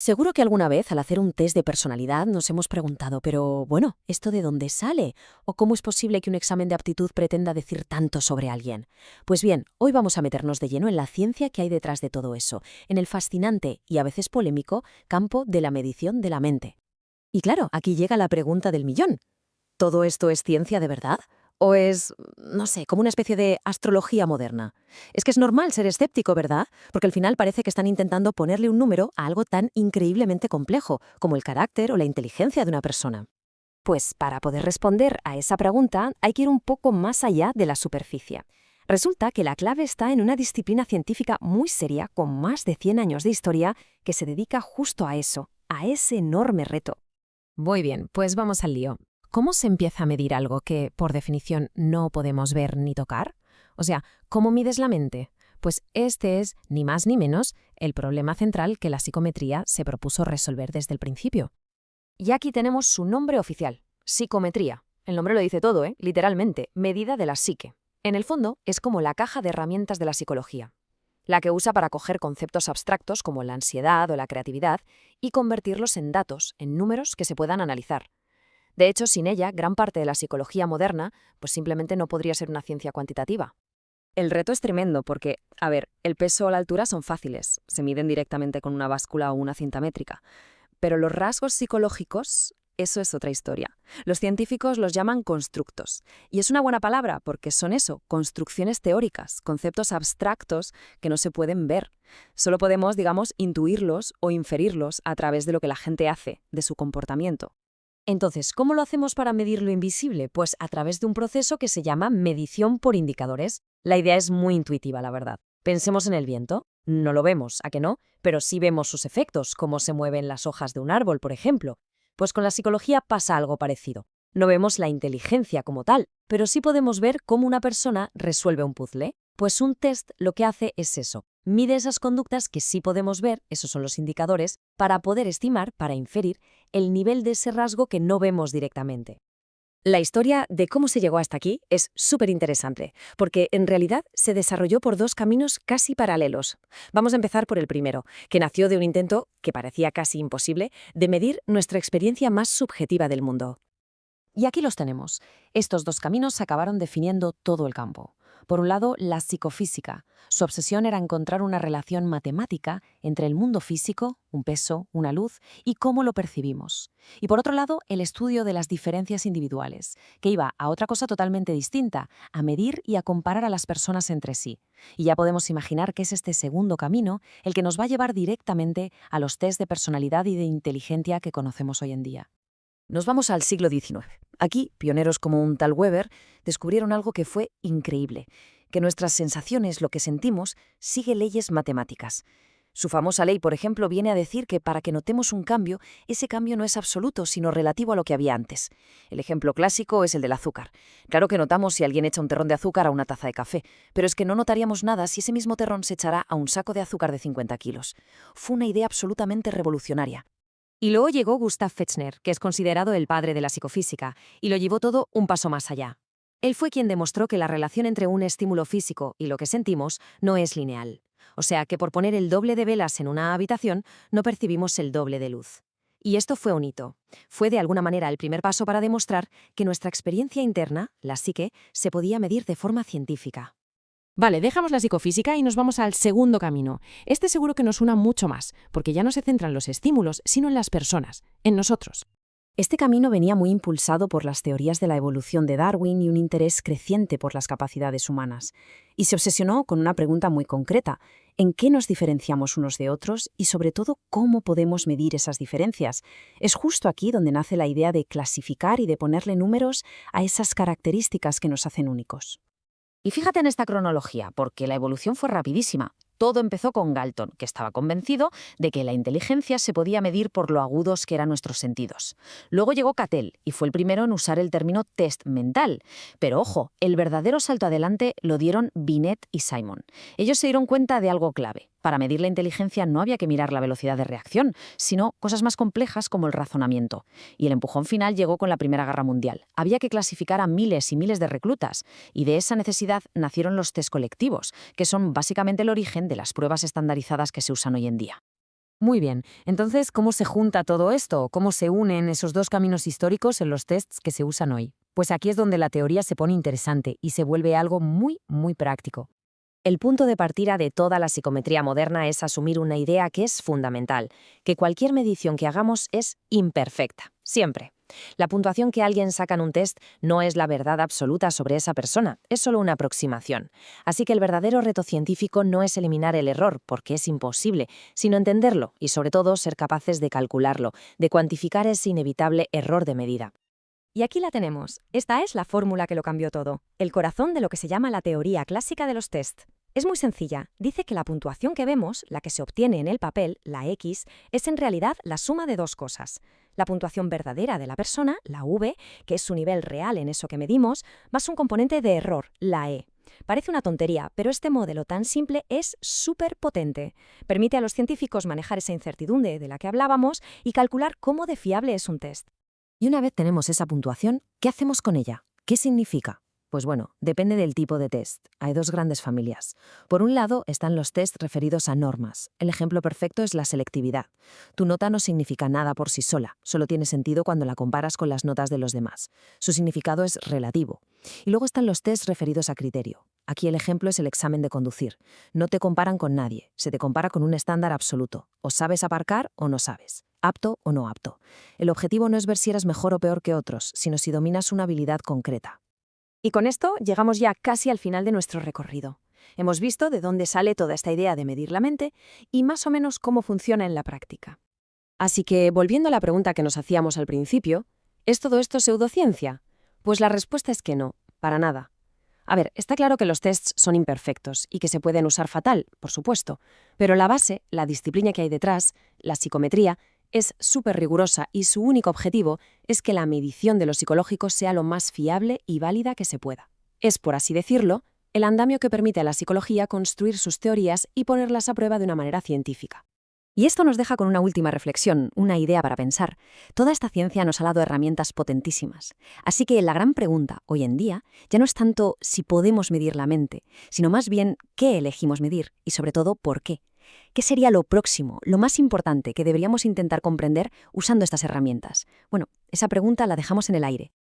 Seguro que alguna vez al hacer un test de personalidad nos hemos preguntado, pero bueno, ¿esto de dónde sale? ¿O cómo es posible que un examen de aptitud pretenda decir tanto sobre alguien? Pues bien, hoy vamos a meternos de lleno en la ciencia que hay detrás de todo eso, en el fascinante y a veces polémico campo de la medición de la mente. Y claro, aquí llega la pregunta del millón. ¿Todo esto es ciencia de verdad? ¿O es, no sé, como una especie de astrología moderna? Es que es normal ser escéptico, ¿verdad? Porque al final parece que están intentando ponerle un número a algo tan increíblemente complejo, como el carácter o la inteligencia de una persona. Pues para poder responder a esa pregunta hay que ir un poco más allá de la superficie. Resulta que la clave está en una disciplina científica muy seria con más de 100 años de historia que se dedica justo a eso, a ese enorme reto. Muy bien, pues vamos al lío. ¿Cómo se empieza a medir algo que, por definición, no podemos ver ni tocar? O sea, ¿cómo mides la mente? Pues este es, ni más ni menos, el problema central que la psicometría se propuso resolver desde el principio. Y aquí tenemos su nombre oficial, psicometría. El nombre lo dice todo, ¿eh? Literalmente, medida de la psique. En el fondo, es como la caja de herramientas de la psicología, la que usa para coger conceptos abstractos como la ansiedad o la creatividad y convertirlos en datos, en números que se puedan analizar. De hecho, sin ella, gran parte de la psicología moderna pues simplemente no podría ser una ciencia cuantitativa. El reto es tremendo porque, a ver, el peso o la altura son fáciles, se miden directamente con una báscula o una cinta métrica, pero los rasgos psicológicos, eso es otra historia. Los científicos los llaman constructos, y es una buena palabra porque son eso, construcciones teóricas, conceptos abstractos que no se pueden ver. Solo podemos, digamos, intuirlos o inferirlos a través de lo que la gente hace, de su comportamiento. Entonces, ¿cómo lo hacemos para medir lo invisible? Pues a través de un proceso que se llama medición por indicadores. La idea es muy intuitiva, la verdad. Pensemos en el viento. No lo vemos, ¿a que no? Pero sí vemos sus efectos, cómo se mueven las hojas de un árbol, por ejemplo. Pues con la psicología pasa algo parecido. No vemos la inteligencia como tal, pero sí podemos ver cómo una persona resuelve un puzzle. Pues un test lo que hace es eso. Mide esas conductas que sí podemos ver, esos son los indicadores, para poder estimar, para inferir, el nivel de ese rasgo que no vemos directamente. La historia de cómo se llegó hasta aquí es súper interesante, porque en realidad se desarrolló por dos caminos casi paralelos. Vamos a empezar por el primero, que nació de un intento, que parecía casi imposible, de medir nuestra experiencia más subjetiva del mundo. Y aquí los tenemos. Estos dos caminos acabaron definiendo todo el campo. Por un lado, la psicofísica. Su obsesión era encontrar una relación matemática entre el mundo físico, un peso, una luz, y cómo lo percibimos. Y por otro lado, el estudio de las diferencias individuales, que iba a otra cosa totalmente distinta, a medir y a comparar a las personas entre sí. Y ya podemos imaginar que es este segundo camino el que nos va a llevar directamente a los test de personalidad y de inteligencia que conocemos hoy en día. Nos vamos al siglo XIX. Aquí, pioneros como un tal Weber descubrieron algo que fue increíble, que nuestras sensaciones, lo que sentimos, sigue leyes matemáticas. Su famosa ley, por ejemplo, viene a decir que para que notemos un cambio, ese cambio no es absoluto, sino relativo a lo que había antes. El ejemplo clásico es el del azúcar. Claro que notamos si alguien echa un terrón de azúcar a una taza de café, pero es que no notaríamos nada si ese mismo terrón se echara a un saco de azúcar de 50 kilos. Fue una idea absolutamente revolucionaria. Y luego llegó Gustav Fechner, que es considerado el padre de la psicofísica, y lo llevó todo un paso más allá. Él fue quien demostró que la relación entre un estímulo físico y lo que sentimos no es lineal. O sea, que por poner el doble de velas en una habitación, no percibimos el doble de luz. Y esto fue un hito. Fue de alguna manera el primer paso para demostrar que nuestra experiencia interna, la psique, se podía medir de forma científica. Vale, dejamos la psicofísica y nos vamos al segundo camino. Este seguro que nos una mucho más, porque ya no se centra en los estímulos, sino en las personas, en nosotros. Este camino venía muy impulsado por las teorías de la evolución de Darwin y un interés creciente por las capacidades humanas. Y se obsesionó con una pregunta muy concreta: ¿en qué nos diferenciamos unos de otros y, sobre todo, cómo podemos medir esas diferencias? Es justo aquí donde nace la idea de clasificar y de ponerle números a esas características que nos hacen únicos. Y fíjate en esta cronología, porque la evolución fue rapidísima. Todo empezó con Galton, que estaba convencido de que la inteligencia se podía medir por lo agudos que eran nuestros sentidos. Luego llegó Cattell, y fue el primero en usar el término test mental. Pero ojo, el verdadero salto adelante lo dieron Binet y Simon. Ellos se dieron cuenta de algo clave. Para medir la inteligencia no había que mirar la velocidad de reacción, sino cosas más complejas como el razonamiento. Y el empujón final llegó con la Primera Guerra Mundial. Había que clasificar a miles y miles de reclutas, y de esa necesidad nacieron los test colectivos, que son básicamente el origen de las pruebas estandarizadas que se usan hoy en día. Muy bien. Entonces, ¿cómo se junta todo esto? ¿Cómo se unen esos dos caminos históricos en los tests que se usan hoy? Pues aquí es donde la teoría se pone interesante y se vuelve algo muy, muy práctico. El punto de partida de toda la psicometría moderna es asumir una idea que es fundamental, que cualquier medición que hagamos es imperfecta, siempre. La puntuación que alguien saca en un test no es la verdad absoluta sobre esa persona, es solo una aproximación. Así que el verdadero reto científico no es eliminar el error, porque es imposible, sino entenderlo y sobre todo ser capaces de calcularlo, de cuantificar ese inevitable error de medida. Y aquí la tenemos. Esta es la fórmula que lo cambió todo, el corazón de lo que se llama la teoría clásica de los test. Es muy sencilla. Dice que la puntuación que vemos, la que se obtiene en el papel, la X, es en realidad la suma de dos cosas. La puntuación verdadera de la persona, la V, que es su nivel real en eso que medimos, más un componente de error, la E. Parece una tontería, pero este modelo tan simple es súper potente. Permite a los científicos manejar esa incertidumbre de la que hablábamos y calcular cómo de fiable es un test. Y una vez tenemos esa puntuación, ¿qué hacemos con ella? ¿Qué significa? Pues bueno, depende del tipo de test. Hay dos grandes familias. Por un lado están los test referidos a normas. El ejemplo perfecto es la selectividad. Tu nota no significa nada por sí sola, solo tiene sentido cuando la comparas con las notas de los demás. Su significado es relativo. Y luego están los test referidos a criterio. Aquí el ejemplo es el examen de conducir. No te comparan con nadie, se te compara con un estándar absoluto. O sabes aparcar o no sabes. Apto o no apto. El objetivo no es ver si eres mejor o peor que otros, sino si dominas una habilidad concreta. Y con esto llegamos ya casi al final de nuestro recorrido. Hemos visto de dónde sale toda esta idea de medir la mente y más o menos cómo funciona en la práctica. Así que, volviendo a la pregunta que nos hacíamos al principio, ¿es todo esto pseudociencia? Pues la respuesta es que no, para nada. A ver, está claro que los tests son imperfectos y que se pueden usar fatal, por supuesto, pero la base, la disciplina que hay detrás, la psicometría, es súper rigurosa y su único objetivo es que la medición de lo psicológico sea lo más fiable y válida que se pueda. Es, por así decirlo, el andamio que permite a la psicología construir sus teorías y ponerlas a prueba de una manera científica. Y esto nos deja con una última reflexión, una idea para pensar. Toda esta ciencia nos ha dado herramientas potentísimas. Así que la gran pregunta, hoy en día, ya no es tanto si podemos medir la mente, sino más bien qué elegimos medir y, sobre todo, por qué. ¿Qué sería lo próximo, lo más importante que deberíamos intentar comprender usando estas herramientas? Bueno, esa pregunta la dejamos en el aire.